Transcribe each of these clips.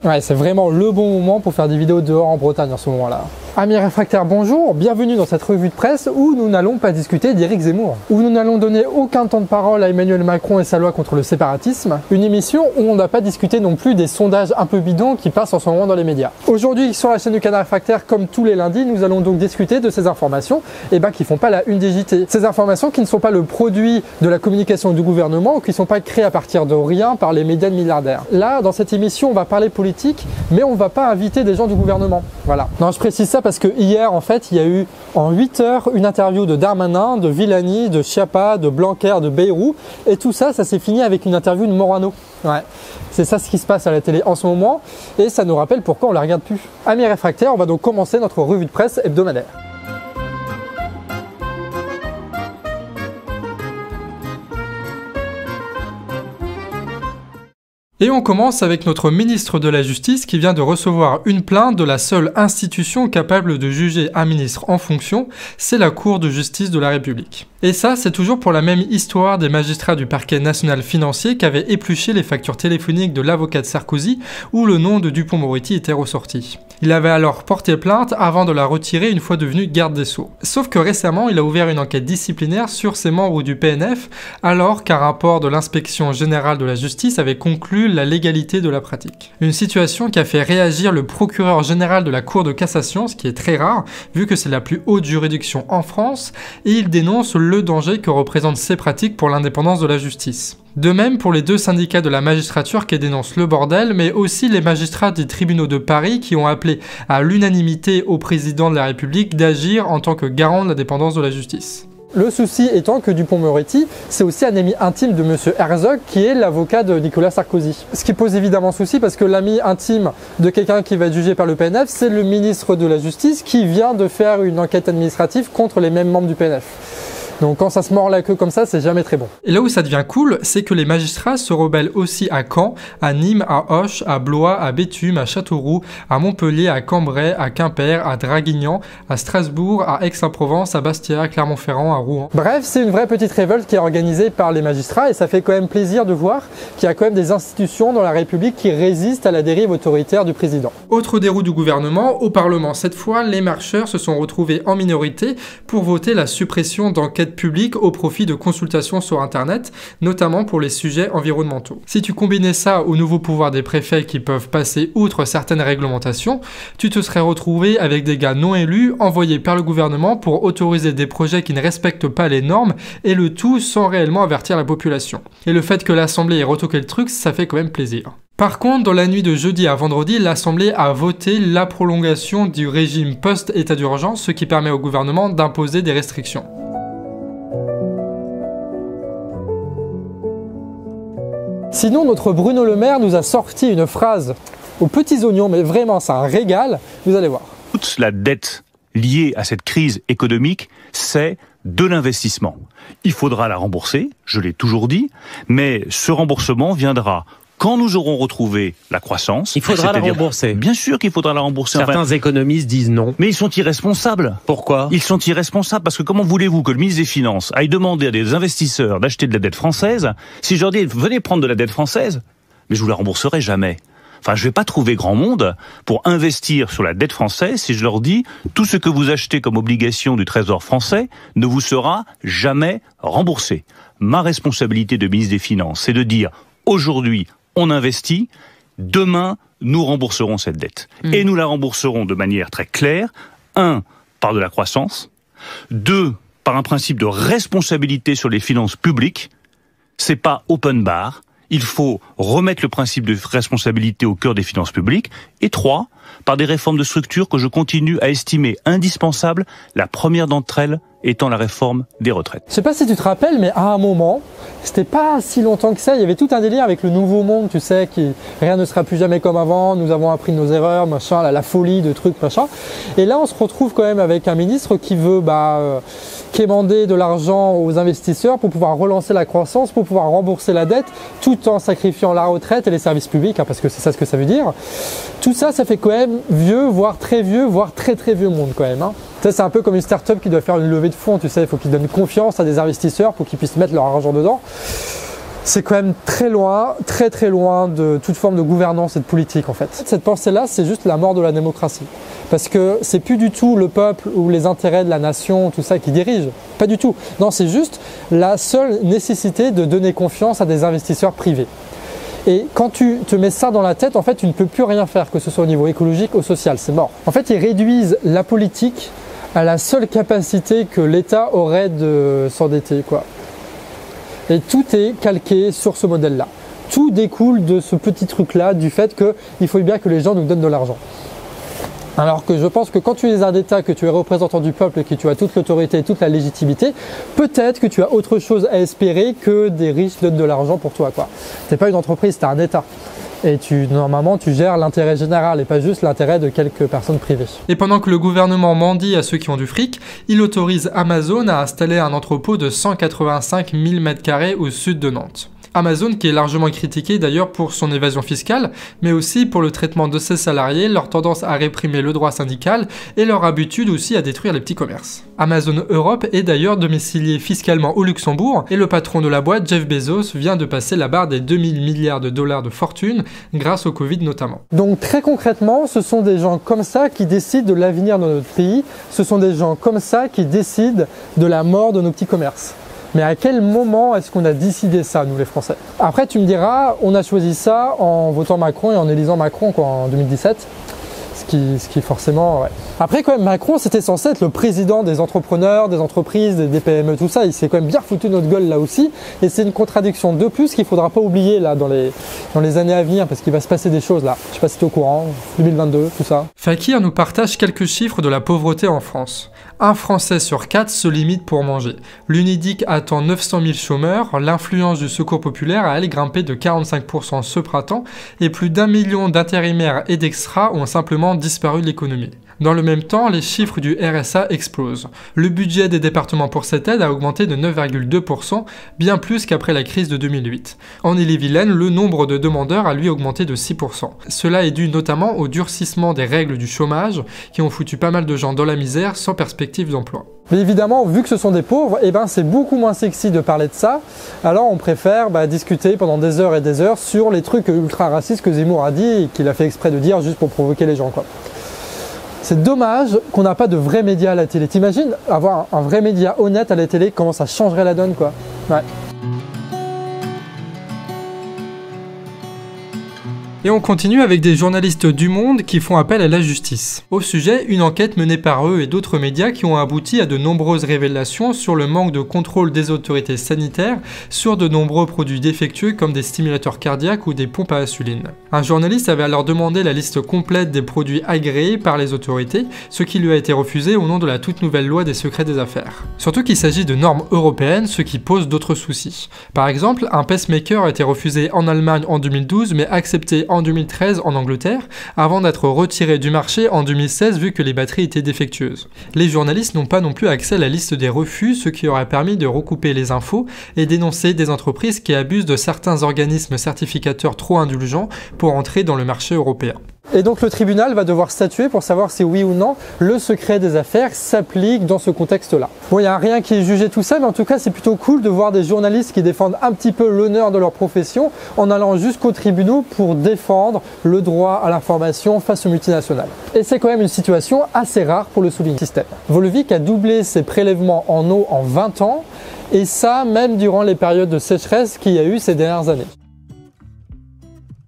Ouais, c'est vraiment le bon moment pour faire des vidéos dehors en Bretagne en ce moment-là. Amis réfractaires, bonjour, bienvenue dans cette revue de presse où nous n'allons pas discuter d'Éric Zemmour, où nous n'allons donner aucun temps de parole à Emmanuel Macron et sa loi contre le séparatisme, une émission où on n'a pas discuté non plus des sondages un peu bidons qui passent en ce moment dans les médias. Aujourd'hui, sur la chaîne du Canard Réfractaire, comme tous les lundis, nous allons donc discuter de ces informations qui font pas la une des JT. Ces informations qui ne sont pas le produit de la communication du gouvernement ou qui ne sont pas créées à partir de rien par les médias de milliardaires. Là, dans cette émission, on va parler politique, mais on ne va pas inviter des gens du gouvernement. Voilà. Non, je précise ça parce que hier, en fait, il y a eu en 8 heures une interview de Darmanin, de Villani, de Schiappa, de Blanquer, de Bayrou, et tout ça, ça s'est fini avec une interview de Morano. Ouais. C'est ça ce qui se passe à la télé en ce moment, et ça nous rappelle pourquoi on la regarde plus. Amis réfractaires, on va donc commencer notre revue de presse hebdomadaire. Et on commence avec notre ministre de la Justice qui vient de recevoir une plainte de la seule institution capable de juger un ministre en fonction, c'est la Cour de justice de la République. Et ça, c'est toujours pour la même histoire des magistrats du parquet national financier qui avaient épluché les factures téléphoniques de l'avocat de Sarkozy où le nom de Dupond-Moretti était ressorti. Il avait alors porté plainte avant de la retirer une fois devenu garde des Sceaux. Sauf que récemment, il a ouvert une enquête disciplinaire sur ses membres du PNF, alors qu'un rapport de l'inspection générale de la justice avait conclu la légalité de la pratique. Une situation qui a fait réagir le procureur général de la Cour de cassation, ce qui est très rare, vu que c'est la plus haute juridiction en France, et il dénonce le danger que représentent ces pratiques pour l'indépendance de la justice. De même pour les deux syndicats de la magistrature qui dénoncent le bordel, mais aussi les magistrats des tribunaux de Paris qui ont appelé à l'unanimité au président de la République d'agir en tant que garant de l'indépendance de la justice. Le souci étant que Dupond-Moretti, c'est aussi un ami intime de M. Herzog qui est l'avocat de Nicolas Sarkozy. Ce qui pose évidemment souci parce que l'ami intime de quelqu'un qui va être jugé par le PNF, c'est le ministre de la Justice qui vient de faire une enquête administrative contre les mêmes membres du PNF. Donc quand ça se mord la queue comme ça, c'est jamais très bon. Et là où ça devient cool, c'est que les magistrats se rebellent aussi à Caen, à Nîmes, à Auch, à Blois, à Béthune, à Châteauroux, à Montpellier, à Cambrai, à Quimper, à Draguignan, à Strasbourg, à Aix-en-Provence, à Bastia, à Clermont-Ferrand, à Rouen. Bref, c'est une vraie petite révolte qui est organisée par les magistrats et ça fait quand même plaisir de voir qu'il y a quand même des institutions dans la République qui résistent à la dérive autoritaire du président. Autre déroute du gouvernement, au Parlement cette fois, les marcheurs se sont retrouvés en minorité pour voter la suppression d'enquêtes publiques au profit de consultations sur Internet, notamment pour les sujets environnementaux. Si tu combinais ça au nouveau pouvoir des préfets qui peuvent passer outre certaines réglementations, tu te serais retrouvé avec des gars non élus envoyés par le gouvernement pour autoriser des projets qui ne respectent pas les normes et le tout sans réellement avertir la population. Et le fait que l'Assemblée ait retoqué le truc, ça fait quand même plaisir. Par contre, dans la nuit de jeudi à vendredi, l'Assemblée a voté la prolongation du régime post-état d'urgence, ce qui permet au gouvernement d'imposer des restrictions. Sinon, notre Bruno Le Maire nous a sorti une phrase aux petits oignons, mais vraiment, c'est un régal, vous allez voir. Toute la dette liée à cette crise économique, c'est de l'investissement. Il faudra la rembourser, je l'ai toujours dit, mais ce remboursement viendra quand nous aurons retrouvé la croissance. Il faudra la rembourser. Bien sûr qu'il faudra la rembourser. Certains économistes disent non. Mais ils sont irresponsables. Pourquoi ? Ils sont irresponsables parce que comment voulez-vous que le ministre des Finances aille demander à des investisseurs d'acheter de la dette française si je leur dis venez prendre de la dette française, mais je vous la rembourserai jamais. Enfin, je vais pas trouver grand monde pour investir sur la dette française si je leur dis tout ce que vous achetez comme obligation du Trésor français ne vous sera jamais remboursé. Ma responsabilité de ministre des Finances, c'est de dire aujourd'hui on investit, demain, nous rembourserons cette dette. Et nous la rembourserons de manière très claire. 1, par de la croissance. 2, par un principe de responsabilité sur les finances publiques. C'est pas open bar. Il faut remettre le principe de responsabilité au cœur des finances publiques. Et 3, par des réformes de structure que je continue à estimer indispensables, la première d'entre elles étant la réforme des retraites. Je sais pas si tu te rappelles, mais à un moment, c'était pas si longtemps que ça, il y avait tout un délire avec le nouveau monde, tu sais, qui rien ne sera plus jamais comme avant, nous avons appris de nos erreurs, machin, la folie de trucs, machin. Et là, on se retrouve quand même avec un ministre qui veut quémander de l'argent aux investisseurs pour pouvoir relancer la croissance, pour pouvoir rembourser la dette, tout en sacrifiant la retraite et les services publics, hein, parce que c'est ça ce que ça veut dire. Tout ça, ça fait quand même vieux, voire très vieux monde quand même. Hein. Tu sais, c'est un peu comme une start-up qui doit faire une levée de fonds, tu sais, il faut qu'ils donnent confiance à des investisseurs pour qu'ils puissent mettre leur argent dedans. c'est quand même très loin, très loin de toute forme de gouvernance et de politique en fait. Cette pensée-là, c'est juste la mort de la démocratie. Parce que c'est plus du tout le peuple ou les intérêts de la nation, tout ça qui dirige. Pas du tout. Non, c'est juste la seule nécessité de donner confiance à des investisseurs privés. Et quand tu te mets ça dans la tête, en fait, tu ne peux plus rien faire, que ce soit au niveau écologique ou social, c'est mort. En fait, ils réduisent la politique à la seule capacité que l'État aurait de s'endetter, quoi. Et tout est calqué sur ce modèle-là. Tout découle de ce petit truc-là, du fait qu'il faut bien que les gens nous donnent de l'argent. Alors que je pense que quand tu es un État, que tu es représentant du peuple et que tu as toute l'autorité et toute la légitimité, peut-être que tu as autre chose à espérer que des riches donnent de l'argent pour toi, quoi. T'es pas une entreprise, t'es un État. Et normalement, tu gères l'intérêt général et pas juste l'intérêt de quelques personnes privées. Et pendant que le gouvernement mendie à ceux qui ont du fric, il autorise Amazon à installer un entrepôt de 185 000 m² au sud de Nantes. Amazon qui est largement critiqué d'ailleurs pour son évasion fiscale, mais aussi pour le traitement de ses salariés, leur tendance à réprimer le droit syndical et leur habitude aussi à détruire les petits commerces. Amazon Europe est d'ailleurs domicilié fiscalement au Luxembourg et le patron de la boîte, Jeff Bezos, vient de passer la barre des 2000 milliards de dollars de fortune grâce au Covid notamment. Donc très concrètement, ce sont des gens comme ça qui décident de l'avenir de notre pays, ce sont des gens comme ça qui décident de la mort de nos petits commerces. Mais à quel moment est-ce qu'on a décidé ça, nous les Français? Après, tu me diras, on a choisi ça en votant Macron et en élisant Macron quoi, en 2017. Ce qui forcément... Ouais. Après, quand même, Macron, c'était censé être le président des entrepreneurs, des entreprises, des PME, tout ça. Il s'est quand même bien foutu de notre gueule là aussi. Et c'est une contradiction de plus qu'il ne faudra pas oublier là dans les années à venir parce qu'il va se passer des choses là. Je ne sais pas si tu es au courant, 2022, tout ça. Fakir nous partage quelques chiffres de la pauvreté en France. Un Français sur 4 se limite pour manger. L'UNEDIC attend 900 000 chômeurs, l'influence du Secours populaire a elle grimpé de 45% ce printemps et plus d'1 million d'intérimaires et d'extras ont simplement disparu de l'économie. Dans le même temps, les chiffres du RSA explosent. Le budget des départements pour cette aide a augmenté de 9,2%, bien plus qu'après la crise de 2008. En Ille-et-Vilaine, le nombre de demandeurs a lui augmenté de 6%. Cela est dû notamment au durcissement des règles du chômage, qui ont foutu pas mal de gens dans la misère sans perspective d'emploi. Mais évidemment, vu que ce sont des pauvres, eh ben, c'est beaucoup moins sexy de parler de ça. Alors on préfère discuter pendant des heures et des heures sur les trucs ultra racistes que Zemmour a dit et qu'il a fait exprès de dire juste pour provoquer les gens, quoi. C'est dommage qu'on n'a pas de vrais médias à la télé. T'imagines avoir un vrai média honnête à la télé, comment ça changerait la donne, quoi. Ouais. Et on continue avec des journalistes du Monde qui font appel à la justice. Au sujet, une enquête menée par eux et d'autres médias qui ont abouti à de nombreuses révélations sur le manque de contrôle des autorités sanitaires sur de nombreux produits défectueux comme des stimulateurs cardiaques ou des pompes à insuline. Un journaliste avait alors demandé la liste complète des produits agréés par les autorités, ce qui lui a été refusé au nom de la toute nouvelle loi des secrets des affaires. Surtout qu'il s'agit de normes européennes, ce qui pose d'autres soucis. Par exemple, un pacemaker a été refusé en Allemagne en 2012 mais accepté en 2013 en Angleterre, avant d'être retiré du marché en 2016 vu que les batteries étaient défectueuses. Les journalistes n'ont pas non plus accès à la liste des refus, ce qui aurait permis de recouper les infos et dénoncer des entreprises qui abusent de certains organismes certificateurs trop indulgents pour entrer dans le marché européen. Et donc le tribunal va devoir statuer pour savoir si oui ou non le secret des affaires s'applique dans ce contexte-là. Bon, il n'y a rien qui est jugé tout ça, mais en tout cas c'est plutôt cool de voir des journalistes qui défendent un petit peu l'honneur de leur profession en allant jusqu'aux tribunaux pour défendre le droit à l'information face aux multinationales. Et c'est quand même une situation assez rare pour le souligner. Volvic a doublé ses prélèvements en eau en 20 ans, et ça même durant les périodes de sécheresse qu'il y a eu ces dernières années.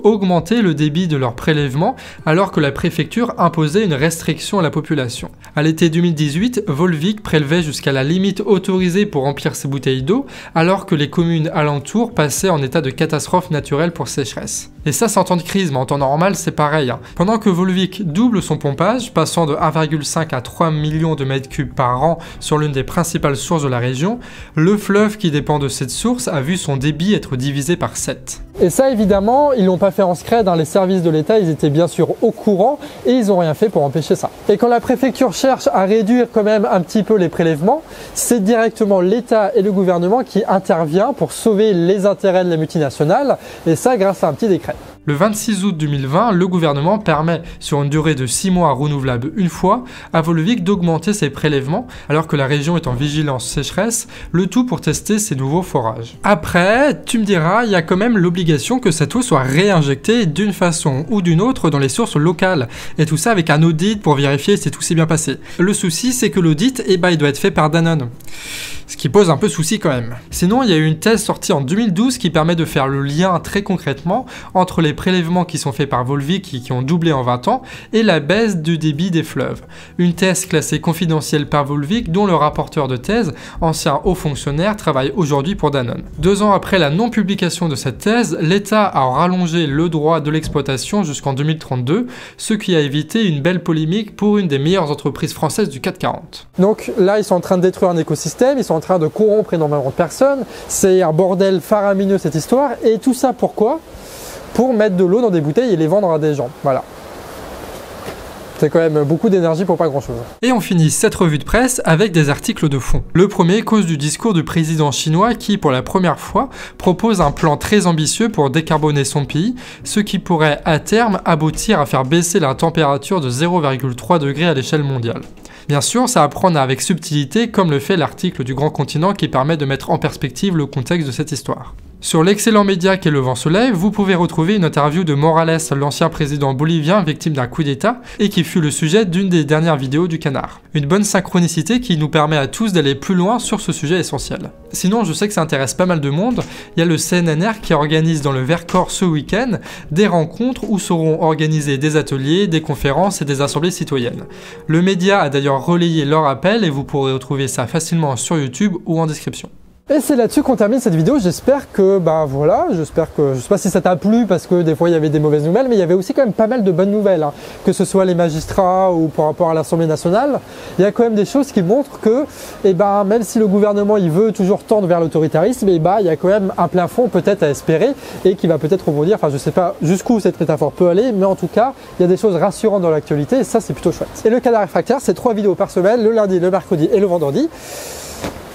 Augmenter le débit de leurs prélèvements alors que la préfecture imposait une restriction à la population. À l'été 2018, Volvic prélevait jusqu'à la limite autorisée pour remplir ses bouteilles d'eau alors que les communes alentours passaient en état de catastrophe naturelle pour sécheresse. Et ça c'est en temps de crise, mais en temps normal c'est pareil. Pendant que Volvic double son pompage, passant de 1,5 à 3 millions de mètres cubes par an sur l'une des principales sources de la région, le fleuve qui dépend de cette source a vu son débit être divisé par 7. Et ça évidemment, ils l'ont pas fait en secret, les services de l'État, ils étaient bien sûr au courant et ils n'ont rien fait pour empêcher ça. Et quand la préfecture cherche à réduire quand même un petit peu les prélèvements, c'est directement l'État et le gouvernement qui intervient pour sauver les intérêts de la multinationale, et ça grâce à un petit décret. Le 26 août 2020, le gouvernement permet, sur une durée de 6 mois renouvelable une fois, à Volvic d'augmenter ses prélèvements, alors que la région est en vigilance sécheresse, le tout pour tester ses nouveaux forages. Après, tu me diras, il y a quand même l'obligation que cette eau soit réinjectée d'une façon ou d'une autre dans les sources locales, et tout ça avec un audit pour vérifier si tout s'est bien passé. Le souci, c'est que l'audit, il doit être fait par Danone. Ce qui pose un peu souci quand même. Sinon, il y a eu une thèse sortie en 2012 qui permet de faire le lien très concrètement entre les prélèvements qui sont faits par Volvic qui ont doublé en 20 ans et la baisse du débit des fleuves. Une thèse classée confidentielle par Volvic dont le rapporteur de thèse, ancien haut fonctionnaire, travaille aujourd'hui pour Danone. 2 ans après la non-publication de cette thèse, l'État a rallongé le droit de l'exploitation jusqu'en 2032, ce qui a évité une belle polémique pour une des meilleures entreprises françaises du CAC 40. Donc là, ils sont en train de détruire un écosystème, ils sont en train de corrompre énormément de personnes, c'est un bordel faramineux cette histoire, et tout ça pourquoi ? Pour mettre de l'eau dans des bouteilles et les vendre à des gens, voilà. C'est quand même beaucoup d'énergie pour pas grand chose. Et on finit cette revue de presse avec des articles de fond. Le premier cause du discours du président chinois qui, pour la première fois, propose un plan très ambitieux pour décarboner son pays, ce qui pourrait à terme aboutir à faire baisser la température de 0,3 degrés à l'échelle mondiale. Bien sûr, ça à prendre avec subtilité, comme le fait l'article du Grand Continent qui permet de mettre en perspective le contexte de cette histoire. Sur l'excellent média qu'est Le Vent se lève, vous pouvez retrouver une interview de Morales, l'ancien président bolivien victime d'un coup d'état, et qui fut le sujet d'une des dernières vidéos du Canard. Une bonne synchronicité qui nous permet à tous d'aller plus loin sur ce sujet essentiel. Sinon, je sais que ça intéresse pas mal de monde, il y a le CNNR qui organise dans le Vercors ce week-end des rencontres où seront organisés des ateliers, des conférences et des assemblées citoyennes. Le média a d'ailleurs relayé leur appel et vous pourrez retrouver ça facilement sur YouTube ou en description. Et c'est là-dessus qu'on termine cette vidéo, j'espère que, j'espère que, je sais pas si ça t'a plu parce que des fois il y avait des mauvaises nouvelles, mais il y avait aussi quand même pas mal de bonnes nouvelles, hein. Que ce soit les magistrats ou par rapport à l'Assemblée nationale, il y a quand même des choses qui montrent que, même si le gouvernement il veut toujours tendre vers l'autoritarisme, il y a quand même un plafond peut-être à espérer et qui va peut-être rebondir, je sais pas jusqu'où cette métaphore peut aller, mais en tout cas, il y a des choses rassurantes dans l'actualité et ça c'est plutôt chouette. Et le Canard Réfractaire, c'est 3 vidéos par semaine, le lundi, le mercredi et le vendredi.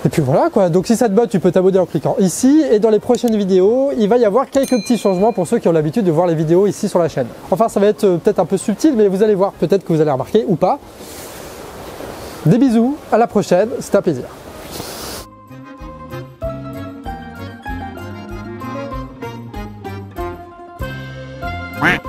Et puis voilà quoi, donc si ça te botte, tu peux t'abonner en cliquant ici, et dans les prochaines vidéos, il va y avoir quelques petits changements pour ceux qui ont l'habitude de voir les vidéos ici sur la chaîne. Enfin, ça va être peut-être un peu subtil, mais vous allez voir, peut-être que vous allez remarquer ou pas. Des bisous, à la prochaine, c'était un plaisir. Ouais.